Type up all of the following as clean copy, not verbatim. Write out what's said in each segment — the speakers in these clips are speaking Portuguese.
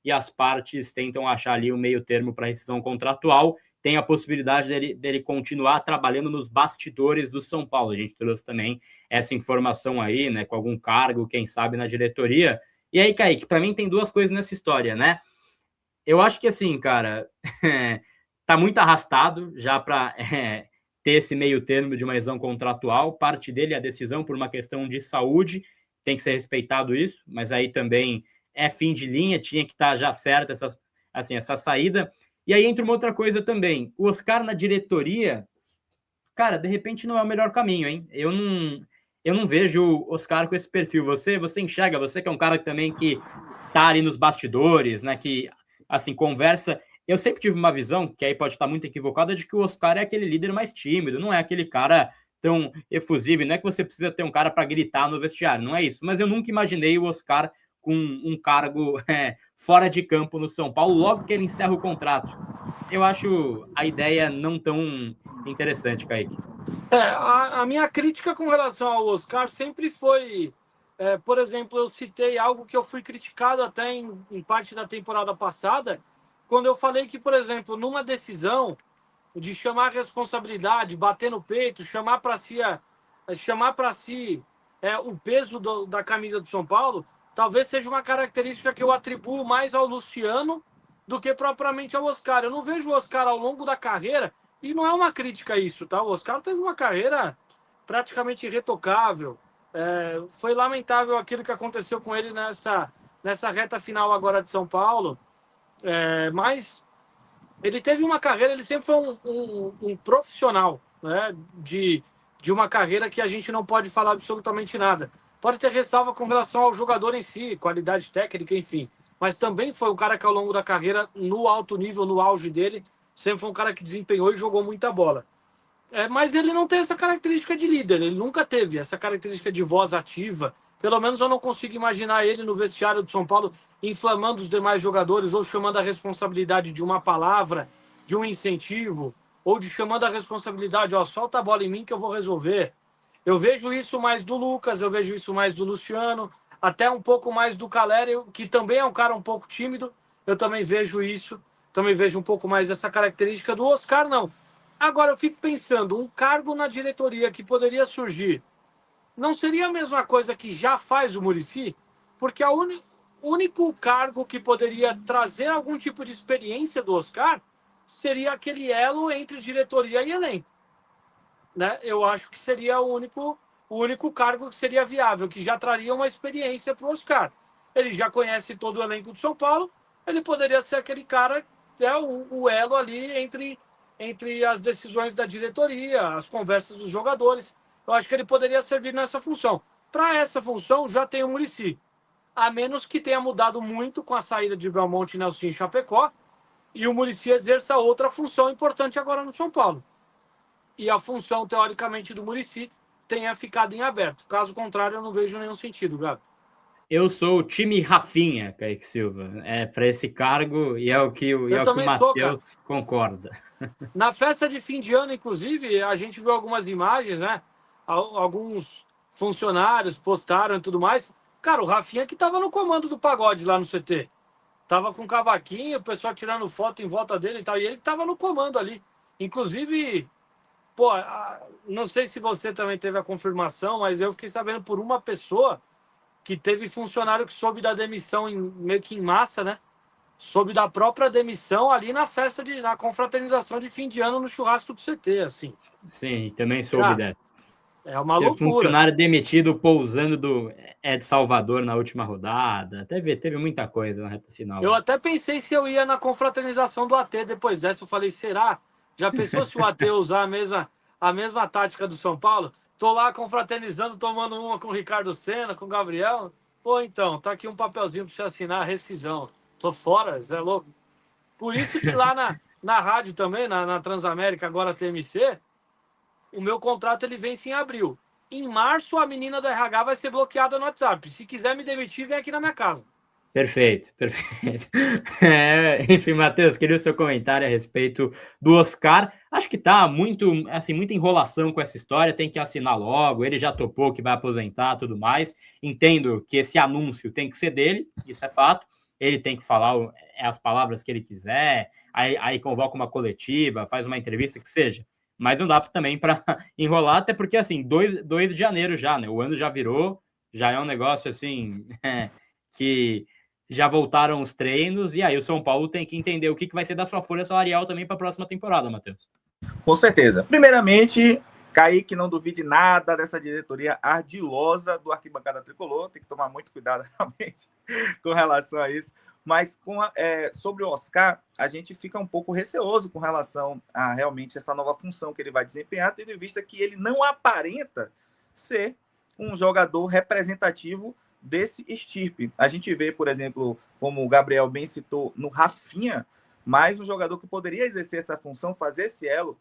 e as partes tentam achar ali o meio termo para rescisão contratual. Tem a possibilidade dele continuar trabalhando nos bastidores do São Paulo. A gente trouxe também essa informação aí, né, com algum cargo, quem sabe, na diretoria. E aí, Kaique, para mim tem duas coisas nessa história, né? Eu acho que, assim, cara, tá muito arrastado já para ter esse meio termo de uma rescisão contratual. Parte dele é a decisão por uma questão de saúde, tem que ser respeitado isso, mas aí também é fim de linha, tinha que estar já certa essa saída. E aí entra uma outra coisa também. O Oscar na diretoria, cara, de repente não é o melhor caminho, hein? Eu não vejo o Oscar com esse perfil. Você enxerga, você que é um cara também que tá ali nos bastidores, né? Que, assim, conversa. Eu sempre tive uma visão, que aí pode estar muito equivocada, de que o Oscar é aquele líder mais tímido, não é aquele cara tão efusivo, não é que você precisa ter um cara para gritar no vestiário, não é isso. Mas eu nunca imaginei o Oscar com um cargo fora de campo no São Paulo, logo que ele encerra o contrato. Eu acho a ideia não tão interessante, Kaique. A minha crítica com relação ao Oscar sempre foi, por exemplo, eu citei algo que eu fui criticado até em parte da temporada passada, quando eu falei que, por exemplo, numa decisão de chamar a responsabilidade, bater no peito, chamar para si o peso da camisa do São Paulo, talvez seja uma característica que eu atribuo mais ao Luciano do que propriamente ao Oscar. Eu não vejo o Oscar ao longo da carreira, e não é uma crítica a isso, tá? O Oscar teve uma carreira praticamente irretocável. Foi lamentável aquilo que aconteceu com ele nessa reta final agora de São Paulo, mas ele teve uma carreira, ele sempre foi um profissional, né? De uma carreira que a gente não pode falar absolutamente nada. Pode ter ressalva com relação ao jogador em si, qualidade técnica, enfim. Mas também foi um cara que ao longo da carreira, no alto nível, no auge dele, sempre foi um cara que desempenhou e jogou muita bola. Mas ele não tem essa característica de líder, ele nunca teve essa característica de voz ativa. Pelo menos eu não consigo imaginar ele no vestiário do São Paulo inflamando os demais jogadores ou chamando a responsabilidade de uma palavra, de um incentivo, ou de chamando a responsabilidade, solta a bola em mim que eu vou resolver. Eu vejo isso mais do Lucas, eu vejo isso mais do Luciano, até um pouco mais do Caleri, que também é um cara um pouco tímido. Eu também vejo isso, também vejo um pouco mais essa característica do Oscar, não. Agora eu fico pensando, um cargo na diretoria que poderia surgir, não seria a mesma coisa que já faz o Muricy? Porque o único cargo que poderia trazer algum tipo de experiência do Oscar seria aquele elo entre diretoria e elenco. Né? Eu acho que seria o único cargo que seria viável, que já traria uma experiência para o Oscar. Ele já conhece todo o elenco de São Paulo, ele poderia ser aquele cara, o elo ali entre as decisões da diretoria, as conversas dos jogadores. Eu acho que ele poderia servir nessa função. Para essa função, já tem o Muricy. A menos que tenha mudado muito com a saída de Belmonte, Nelson e Chapecó, e o Muricy exerça outra função importante agora no São Paulo. E a função, teoricamente, do Muricy tenha ficado em aberto. Caso contrário, eu não vejo nenhum sentido, Gabi. Eu sou o time Rafinha, Kaique Silva, para esse cargo, e é o que o Matheus concorda. Na festa de fim de ano, inclusive, a gente viu algumas imagens, né? Alguns funcionários postaram e tudo mais. Cara, o Rafinha que tava no comando do pagode lá no CT. Tava com cavaquinho, o pessoal tirando foto em volta dele e tal. E ele tava no comando ali. Inclusive, não sei se você também teve a confirmação, mas eu fiquei sabendo por uma pessoa que teve funcionário que soube da demissão meio que em massa, né? Soube da própria demissão ali na festa, na confraternização de fim de ano no churrasco do CT, assim. Sim, também soube dessa. É uma loucura. Funcionário demitido pousando de Salvador na última rodada. Teve muita coisa na reta final. Eu até pensei se eu ia na confraternização do AT depois dessa. Eu falei, será? Já pensou se o AT usar a mesma tática do São Paulo? Tô lá confraternizando, tomando uma com o Ricardo Senna, com o Gabriel. Pô, então, tá aqui um papelzinho para você assinar a rescisão. Tô fora, Zé louco. Por isso que lá na rádio também, na Transamérica, agora TMC, o meu contrato ele vence em abril. Em março, a menina do RH vai ser bloqueada no WhatsApp. Se quiser me demitir, vem aqui na minha casa. Perfeito. Enfim, Matheus, queria o seu comentário a respeito do Oscar. Acho que tá muita enrolação com essa história, tem que assinar logo, ele já topou que vai aposentar, tudo mais. Entendo que esse anúncio tem que ser dele, isso é fato, ele tem que falar as palavras que ele quiser, aí convoca uma coletiva, faz uma entrevista, que seja. Mas não dá também para enrolar, até porque, assim, 2 de janeiro já, né? O ano já virou, já é um negócio, assim, que já voltaram os treinos, e aí o São Paulo tem que entender o que vai ser da sua folha salarial também para a próxima temporada, Matheus. Com certeza. Primeiramente, Kaique, não duvide nada dessa diretoria ardilosa do Arquibancada Tricolor, tem que tomar muito cuidado realmente com relação a isso. Mas sobre o Oscar, a gente fica um pouco receoso com relação a realmente essa nova função que ele vai desempenhar, tendo em vista que ele não aparenta ser um jogador representativo desse estirpe. A gente vê, por exemplo, como o Gabriel bem citou, no Rafinha, mais um jogador que poderia exercer essa função, fazer esse elo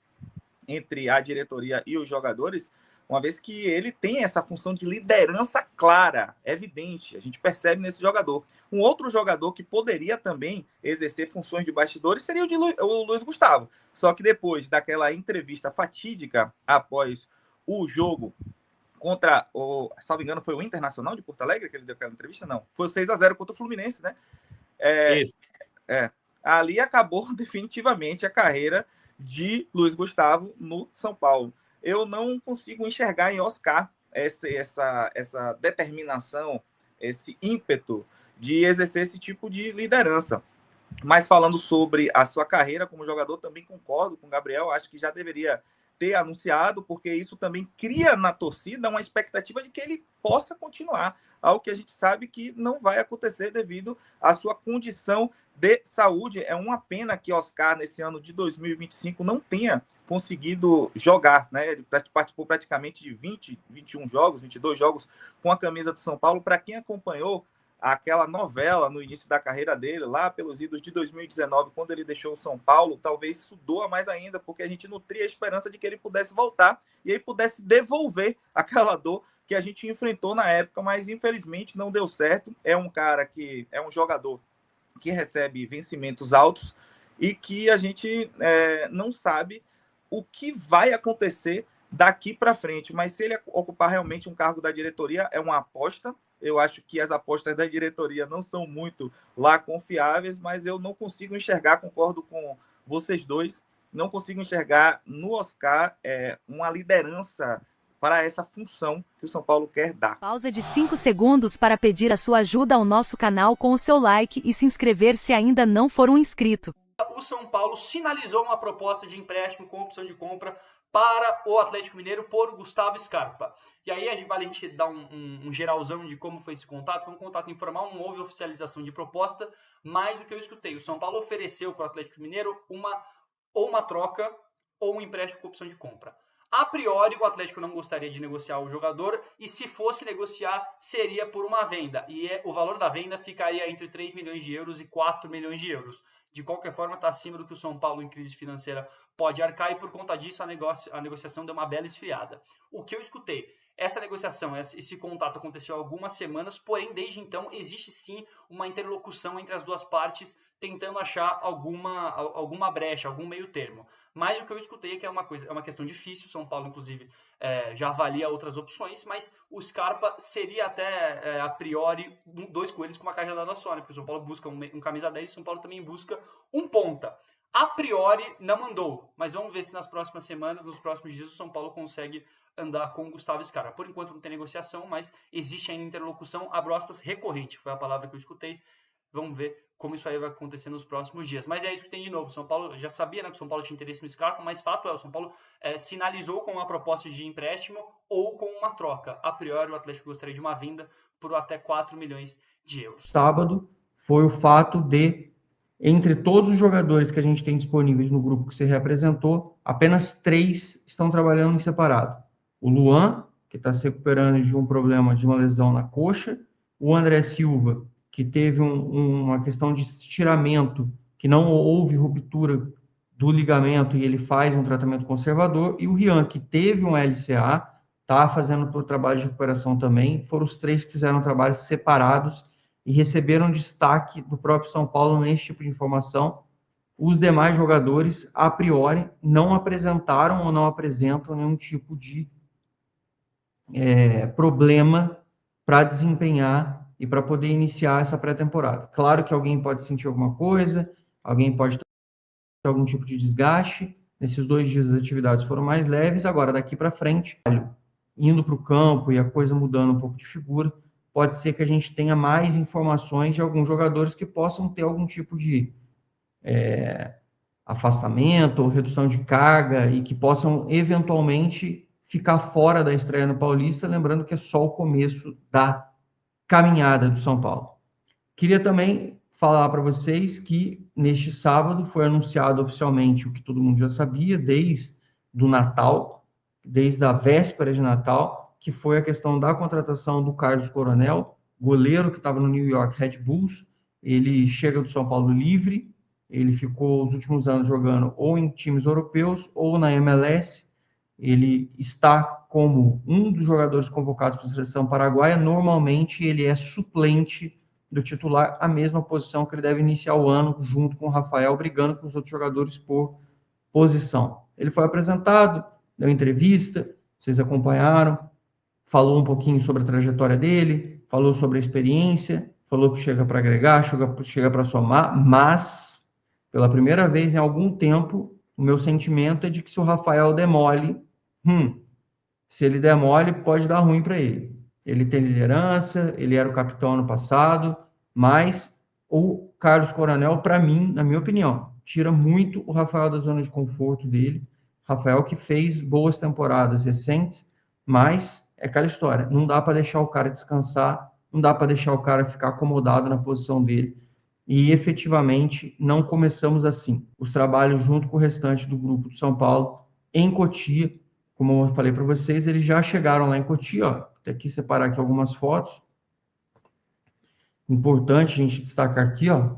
entre a diretoria e os jogadores, uma vez que ele tem essa função de liderança clara, evidente, a gente percebe nesse jogador. Um outro jogador que poderia também exercer funções de bastidores seria o Luiz Gustavo. Só que depois daquela entrevista fatídica após o jogo contra salvo engano, foi o Internacional de Porto Alegre que ele deu aquela entrevista? Não, foi o 6-0 contra o Fluminense, né? Isso. Ali acabou definitivamente a carreira de Luiz Gustavo no São Paulo. Eu não consigo enxergar em Oscar essa determinação, esse ímpeto de exercer esse tipo de liderança. Mas falando sobre a sua carreira como jogador, também concordo com o Gabriel, acho que já deveria ter anunciado, porque isso também cria na torcida uma expectativa de que ele possa continuar, algo que a gente sabe que não vai acontecer devido à sua condição de saúde. É uma pena que Oscar, nesse ano de 2025, não tenha conseguido jogar, né? Ele participou praticamente de 21 jogos, 22 jogos com a camisa do São Paulo. Para quem acompanhou aquela novela no início da carreira dele, lá pelos idos de 2019, quando ele deixou o São Paulo, talvez isso doa mais ainda, porque a gente nutria a esperança de que ele pudesse voltar e aí pudesse devolver aquela dor que a gente enfrentou na época, mas infelizmente não deu certo. É um cara que é um jogador que recebe vencimentos altos e que a gente não sabe o que vai acontecer daqui para frente, mas se ele ocupar realmente um cargo da diretoria, é uma aposta. Eu acho que as apostas da diretoria não são muito lá confiáveis, mas eu não consigo enxergar, concordo com vocês dois, não consigo enxergar no Oscar uma liderança para essa função que o São Paulo quer dar. Pausa de 5 segundos para pedir a sua ajuda ao nosso canal com o seu like e se inscrever se ainda não for um inscrito. O São Paulo sinalizou uma proposta de empréstimo com opção de compra para o Atlético Mineiro por Gustavo Scarpa. E aí vale a gente dar um geralzão de como foi esse contato. Foi um contato informal, não houve oficialização de proposta, mas do que eu escutei, o São Paulo ofereceu para o Atlético Mineiro uma troca ou um empréstimo com opção de compra. A priori, o Atlético não gostaria de negociar o jogador e se fosse negociar, seria por uma venda. E o valor da venda ficaria entre 3 milhões de euros e 4 milhões de euros. De qualquer forma, está acima do que o São Paulo, em crise financeira, pode arcar e por conta disso a negociação deu uma bela esfriada. O que eu escutei, essa negociação, esse contato aconteceu há algumas semanas, porém, desde então, existe sim uma interlocução entre as duas partes, tentando achar alguma brecha, algum meio termo. Mas o que eu escutei é que é uma questão difícil, o São Paulo, inclusive, já avalia outras opções, mas o Scarpa seria até, a priori, 2 coelhos com uma cajadada só, né? Porque o São Paulo busca um camisa 10 e o São Paulo também busca um ponta. A priori, não andou, mas vamos ver se nas próximas semanas, nos próximos dias, o São Paulo consegue andar com o Gustavo Scarpa. Por enquanto não tem negociação, mas existe ainda interlocução, abro aspas, recorrente, foi a palavra que eu escutei. Vamos ver como isso aí vai acontecer nos próximos dias. Mas é isso que tem de novo. O São Paulo já sabia, né, que o São Paulo tinha interesse no Scarpa, mas fato é, o São Paulo sinalizou com uma proposta de empréstimo ou com uma troca. A priori, o Atlético gostaria de uma venda por até 4 milhões de euros. Sábado foi o fato de, entre todos os jogadores que a gente tem disponíveis no grupo que você representou, apenas 3 estão trabalhando em separado. O Luan, que está se recuperando de um problema, de uma lesão na coxa, o André Silva, que teve uma questão de estiramento, que não houve ruptura do ligamento e ele faz um tratamento conservador, e o Rian, que teve um LCA, está fazendo o trabalho de recuperação também. Foram os 3 que fizeram trabalhos separados e receberam destaque do próprio São Paulo nesse tipo de informação. Os demais jogadores, a priori, não apresentaram ou não apresentam nenhum tipo de problema para desempenhar e para poder iniciar essa pré-temporada. Claro que alguém pode sentir alguma coisa, alguém pode ter algum tipo de desgaste. Nesses 2 dias as atividades foram mais leves, agora daqui para frente, indo para o campo e a coisa mudando um pouco de figura, pode ser que a gente tenha mais informações de alguns jogadores que possam ter algum tipo de afastamento ou redução de carga e que possam eventualmente ficar fora da estreia no Paulista, lembrando que é só o começo da caminhada do São Paulo. Queria também falar para vocês que neste sábado foi anunciado oficialmente o que todo mundo já sabia, desde o Natal, desde a véspera de Natal, que foi a questão da contratação do Carlos Coronel, goleiro que estava no New York Red Bulls. Ele chega do São Paulo livre, ele ficou os últimos anos jogando ou em times europeus ou na MLS. Ele está como um dos jogadores convocados para a seleção paraguaia. Normalmente ele é suplente do titular, a mesma posição que ele deve iniciar o ano, junto com o Rafael, brigando com os outros jogadores por posição. Ele foi apresentado, deu entrevista, vocês acompanharam, falou um pouquinho sobre a trajetória dele, falou sobre a experiência, falou que chega para agregar, chega para somar, mas, pela primeira vez em algum tempo, o meu sentimento é de que se o Rafael demole, se ele demole, pode dar ruim para ele. Ele tem liderança, ele era o capitão ano passado, mas o Carlos Coronel, para mim, na minha opinião, tira muito o Rafael da zona de conforto dele. Rafael que fez boas temporadas recentes, mas é aquela história, não dá para deixar o cara descansar, não dá para deixar o cara ficar acomodado na posição dele. E efetivamente não começamos assim. Os trabalhos junto com o restante do grupo do São Paulo em Cotia, como eu falei para vocês, eles já chegaram lá em Cotia, ó. Vou aqui separar aqui algumas fotos. Importante a gente destacar aqui, ó,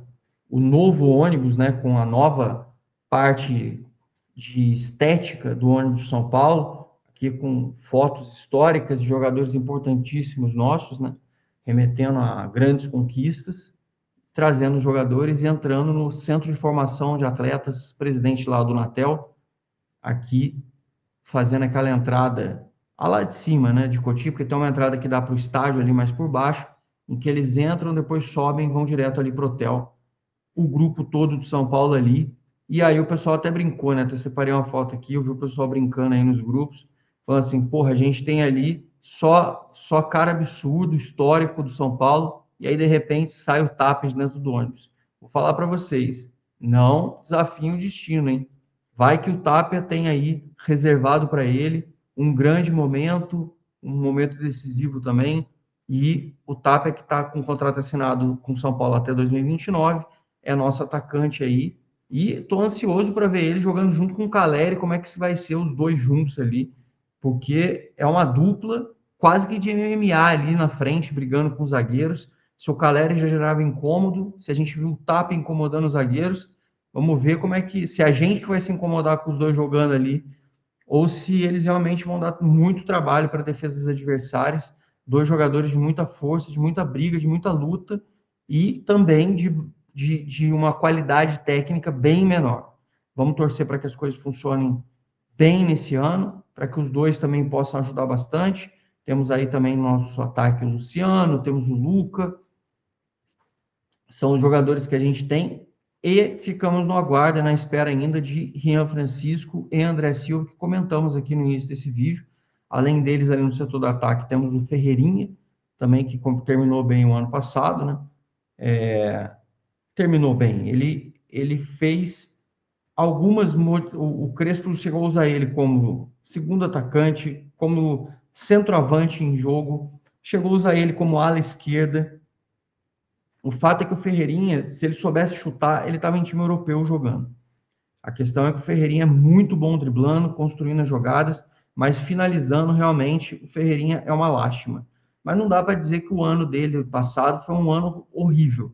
o novo ônibus, né, com a nova parte de estética do ônibus de São Paulo, aqui com fotos históricas de jogadores importantíssimos nossos, né, remetendo a grandes conquistas, trazendo jogadores e entrando no centro de formação de atletas, presidente lá do Natel, aqui fazendo aquela entrada lá de cima, né, de Cotia, porque tem uma entrada que dá para o estádio ali mais por baixo, em que eles entram, depois sobem e vão direto ali para o hotel. O grupo todo de São Paulo ali. E aí o pessoal até brincou, né? Até separei uma foto aqui, eu vi o pessoal brincando aí nos grupos, falando assim, porra, a gente tem ali só cara absurdo, histórico do São Paulo, e aí de repente sai o Tapes dentro do ônibus. Vou falar para vocês, não desafiem o destino, hein? Vai que o Tapia tem aí reservado para ele um grande momento, um momento decisivo também, e o Tapia que está com o contrato assinado com o São Paulo até 2029, é nosso atacante aí, e estou ansioso para ver ele jogando junto com o Caleri, como é que vai ser os dois juntos ali, porque é uma dupla quase que de MMA ali na frente, brigando com os zagueiros. Se o Caleri já gerava incômodo, se a gente viu o Tapia incomodando os zagueiros, vamos ver como é que, se a gente vai se incomodar com os dois jogando ali, ou se eles realmente vão dar muito trabalho para a defesa dos adversários. Dois jogadores de muita força, de muita briga, de muita luta e também de uma qualidade técnica bem menor. Vamos torcer para que as coisas funcionem bem nesse ano, para que os dois também possam ajudar bastante. Temos aí também no nosso ataque o Luciano, temos o Luca. São os jogadores que a gente tem. E ficamos no aguardo, na espera ainda de Rian Francisco e André Silva, que comentamos aqui no início desse vídeo. Além deles, ali no setor do ataque, temos o Ferreirinha, também, que terminou bem o ano passado, né? Terminou bem. Ele fez algumas... O Crespo chegou a usar ele como segundo atacante, como centroavante em jogo, chegou a usar ele como ala esquerda. O fato é que o Ferreirinha, se ele soubesse chutar, ele estava em time europeu jogando. A questão é que o Ferreirinha é muito bom driblando, construindo as jogadas, mas finalizando, realmente, o Ferreirinha é uma lástima. Mas não dá para dizer que o ano dele, passado, foi um ano horrível.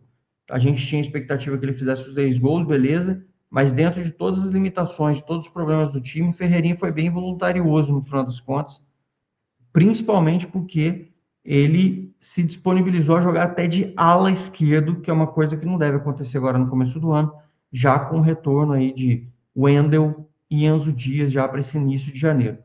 A gente tinha expectativa que ele fizesse os 10 gols, beleza, mas dentro de todas as limitações, de todos os problemas do time, o Ferreirinha foi bem voluntarioso no final das contas, principalmente porque ele se disponibilizou a jogar até de ala esquerdo, que é uma coisa que não deve acontecer agora no começo do ano, já com o retorno aí de Wendel e Enzo Dias já para esse início de janeiro.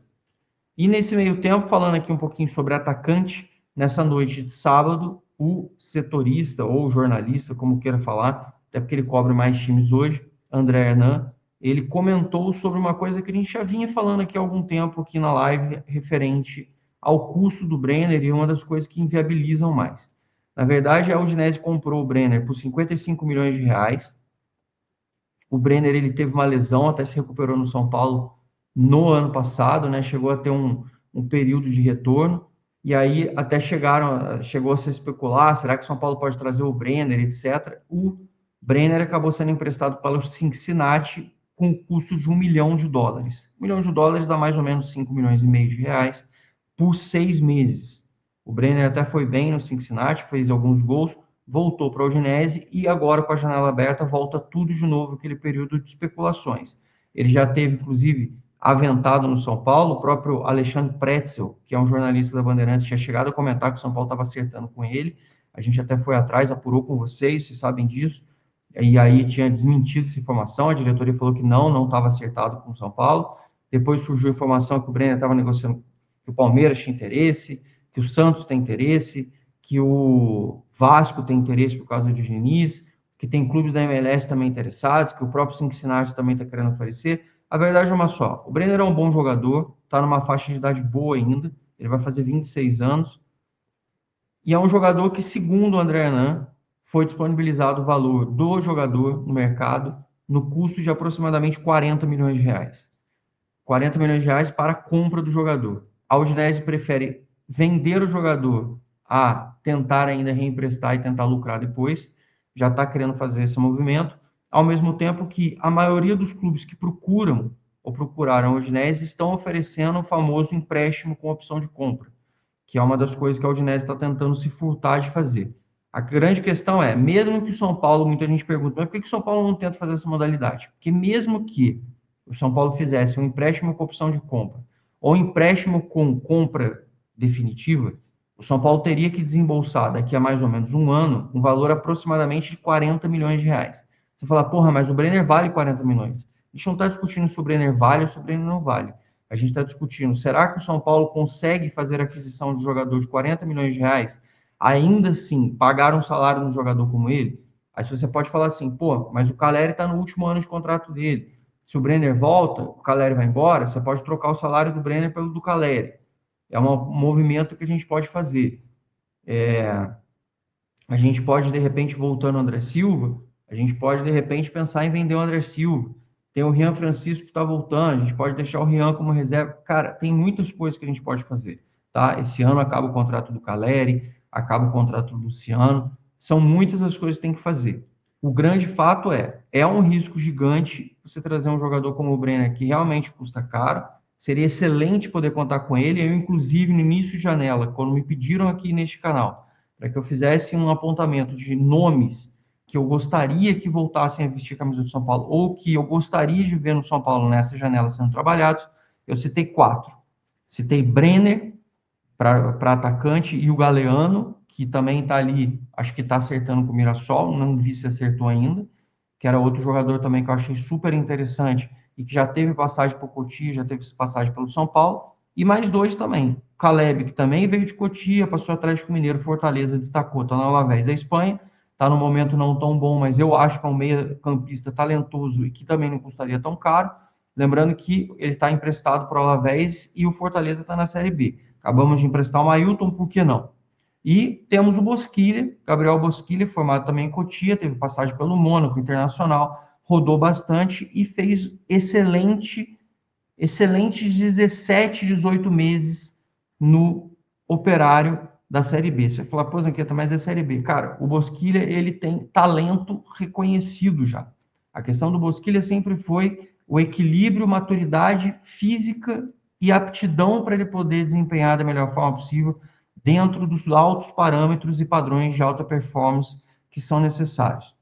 E nesse meio tempo, falando aqui um pouquinho sobre atacante, nessa noite de sábado, o setorista ou jornalista, como queira falar, até porque ele cobre mais times hoje, André Hernan, ele comentou sobre uma coisa que a gente já vinha falando aqui há algum tempo aqui na live, referente ao custo do Brenner, e uma das coisas que inviabilizam mais. Na verdade, a Udinese comprou o Brenner por 55 milhões de reais. O Brenner, ele teve uma lesão, até se recuperou no São Paulo no ano passado, né? Chegou a ter um período de retorno, e aí até chegou a se especular, será que o São Paulo pode trazer o Brenner, etc. O Brenner acabou sendo emprestado pelo Cincinnati com custo de $1 milhão. $1 milhão dá mais ou menos 5,5 milhões de reais por 6 meses. O Brenner até foi bem no Cincinnati, fez alguns gols, voltou para a Udinese e agora, com a janela aberta, volta tudo de novo, aquele período de especulações. Ele já teve, inclusive, aventado no São Paulo, o próprio Alexandre Pretzel, que é um jornalista da Bandeirantes, tinha chegado a comentar que o São Paulo estava acertando com ele. A gente até foi atrás, apurou com vocês sabem disso, e aí tinha desmentido essa informação, a diretoria falou que não estava acertado com o São Paulo. Depois surgiu a informação que o Brenner estava negociando, que o Palmeiras tinha interesse, que o Santos tem interesse, que o Vasco tem interesse por causa de Diniz, que tem clubes da MLS também interessados, que o próprio Cincinnati também está querendo oferecer. A verdade é uma só, o Brenner é um bom jogador, está numa faixa de idade boa ainda, ele vai fazer 26 anos, e é um jogador que, segundo o André Hernan, foi disponibilizado o valor do jogador no mercado no custo de aproximadamente 40 milhões de reais. 40 milhões de reais para a compra do jogador. A Udinese prefere vender o jogador a tentar ainda reemprestar e tentar lucrar depois, já está querendo fazer esse movimento, ao mesmo tempo que a maioria dos clubes que procuram ou procuraram a Udinese estão oferecendo o famoso empréstimo com opção de compra, que é uma das coisas que a Udinese está tentando se furtar de fazer. A grande questão é, mesmo que o São Paulo, muita gente pergunta, mas por que o São Paulo não tenta fazer essa modalidade? Porque mesmo que o São Paulo fizesse um empréstimo com opção de compra, ou empréstimo com compra definitiva, o São Paulo teria que desembolsar daqui a mais ou menos um ano um valor aproximadamente de 40 milhões de reais. Você fala, porra, mas o Brenner vale 40 milhões. A gente não está discutindo se o Brenner vale ou se o Brenner não vale. A gente está discutindo, será que o São Paulo consegue fazer a aquisição de um jogador de 40 milhões de reais, ainda assim pagar um salário num jogador como ele? Aí você pode falar assim, pô, mas o Caleri está no último ano de contrato dele. Se o Brenner volta, o Caleri vai embora, você pode trocar o salário do Brenner pelo do Caleri. É um movimento que a gente pode fazer. A gente pode, de repente, voltando ao André Silva, a gente pode, de repente, pensar em vender o André Silva. Tem o Rian Francisco que está voltando, a gente pode deixar o Rian como reserva. Cara, tem muitas coisas que a gente pode fazer, tá? Esse ano acaba o contrato do Caleri, acaba o contrato do Luciano. São muitas as coisas que tem que fazer. O grande fato é um risco gigante você trazer um jogador como o Brenner, que realmente custa caro. Seria excelente poder contar com ele. Eu, inclusive, no início de janela, quando me pediram aqui neste canal, para que eu fizesse um apontamento de nomes que eu gostaria que voltassem a vestir a camisa do São Paulo, ou que eu gostaria de ver no São Paulo nessa janela sendo trabalhados, eu citei 4. Citei Brenner, para atacante, e o Galeano, que também está ali, acho que está acertando com o Mirassol, não vi se acertou ainda, que era outro jogador também que eu achei super interessante, e que já teve passagem por Cotia, já teve passagem pelo São Paulo, e mais 2 também. Caleb, que também veio de Cotia, passou Atlético Mineiro, Fortaleza, destacou, está no Alavés da Espanha, está no momento não tão bom, mas eu acho que é um meia-campista talentoso e que também não custaria tão caro. Lembrando que ele está emprestado para o Alavés e o Fortaleza está na Série B. Acabamos de emprestar o Mailton, por que não? E temos o Bosquilha, Gabriel Bosquilha, formado também em Cotia, teve passagem pelo Mônaco, Internacional, rodou bastante e fez excelentes 17, 18 meses no Operário da Série B. Você vai falar, pô, Zanqueta, mas é Série B. Cara, o Bosquilha, ele tem talento reconhecido já. A questão do Bosquilha sempre foi o equilíbrio, maturidade física e aptidão para ele poder desempenhar da melhor forma possível dentro dos altos parâmetros e padrões de alta performance que são necessários.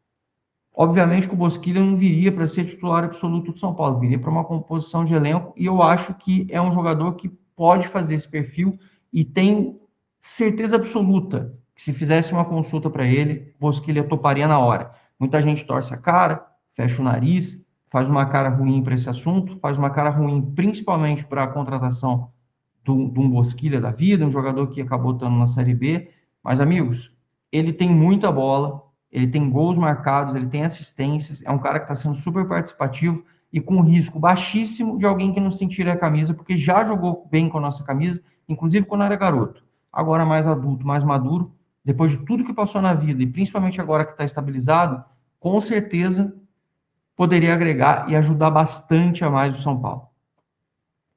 Obviamente que o Bosquilha não viria para ser titular absoluto do São Paulo, viria para uma composição de elenco, e eu acho que é um jogador que pode fazer esse perfil, e tenho certeza absoluta que se fizesse uma consulta para ele, Bosquilha toparia na hora. Muita gente torce a cara, fecha o nariz, faz uma cara ruim para esse assunto, faz uma cara ruim principalmente para a contratação de um Bosquilha da vida, um jogador que acabou estando na Série B. Mas, amigos, ele tem muita bola, ele tem gols marcados, ele tem assistências, é um cara que está sendo super participativo e com risco baixíssimo de alguém que não sentir a camisa, porque já jogou bem com a nossa camisa, inclusive quando era garoto. Agora mais adulto, mais maduro, depois de tudo que passou na vida, e principalmente agora que está estabilizado, com certeza poderia agregar e ajudar bastante a mais o São Paulo.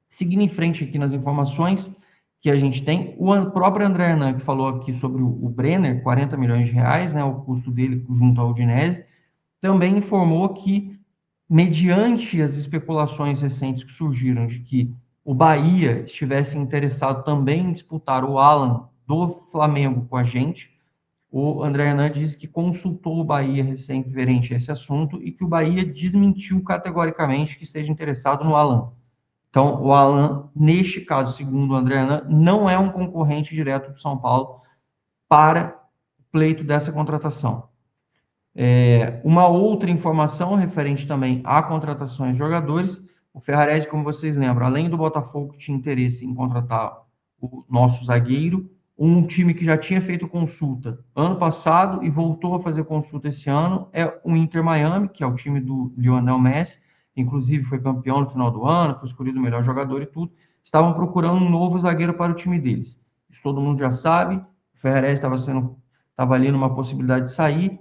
Seguindo em frente aqui nas informações que a gente tem, o próprio André Hernan, que falou aqui sobre o Brenner, 40 milhões de reais, né, o custo dele junto ao Udinese, também informou que, mediante as especulações recentes que surgiram de que o Bahia estivesse interessado também em disputar o Alan do Flamengo com a gente, o André Hernan disse que consultou o Bahia referente a esse assunto e que o Bahia desmentiu categoricamente que esteja interessado no Alan. Então, o Alan, neste caso, segundo o André Hernan, não é um concorrente direto do São Paulo para o pleito dessa contratação. Uma outra informação referente também a contratações de jogadores, o Ferrarese, como vocês lembram, além do Botafogo que tinha interesse em contratar o nosso zagueiro, um time que já tinha feito consulta ano passado e voltou a fazer consulta esse ano é o Inter Miami, que é o time do Lionel Messi, inclusive foi campeão no final do ano, foi escolhido o melhor jogador e tudo, estavam procurando um novo zagueiro para o time deles. Isso todo mundo já sabe, o Ferrarese estava ali numa possibilidade de sair,